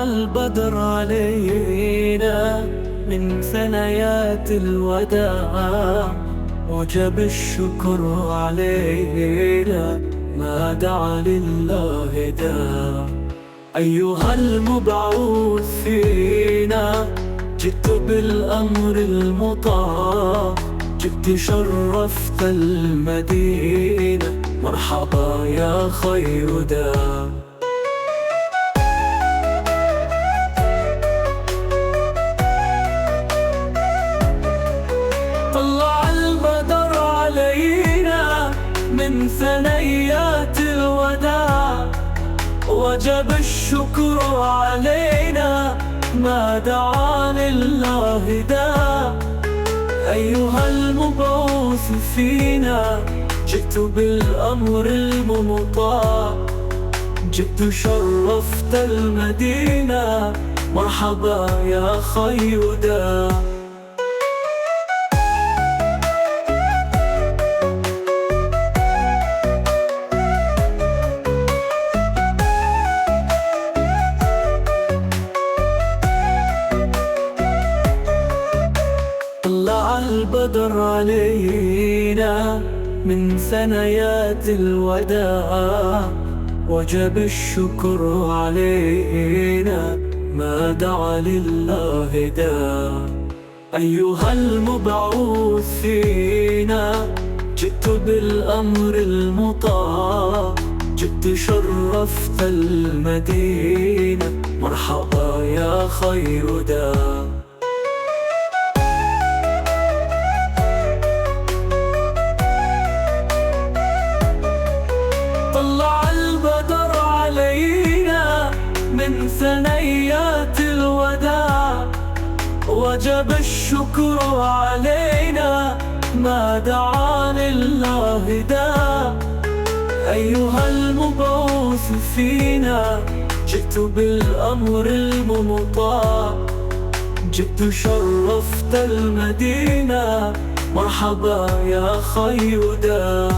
طلع البدر علينا من ثنيات الوداع، وجب الشكر علينا ما دعا لله داع. أيها المبعوث فينا جئت بالأمر المطاع، جئت شرفت المدينة، مرحبا يا خير داع. طلع البدر علينا من ثنيات الوداع، وجب الشكر علينا ما دعا لله داع. أيها المبعوث فينا جئت بالأمر المطاع، جئت شرفت المدينة، مرحبا يا خير داع. طلع البدر علينا من ثنيات الوداع، وجب الشكر علينا ما دعا لله داع. أيها المبعوث فينا جئت بالأمر المطاع، جئت شرفت المدينة، مرحبا يا خير داع. طلع البدر علينا من ثنيات الوداع، وجب الشكر علينا ما دعا لله داع. أيها المبعوث فينا جئت بالأمر المطاع، جئت شرفت المدينة، مرحبا يا خير داع.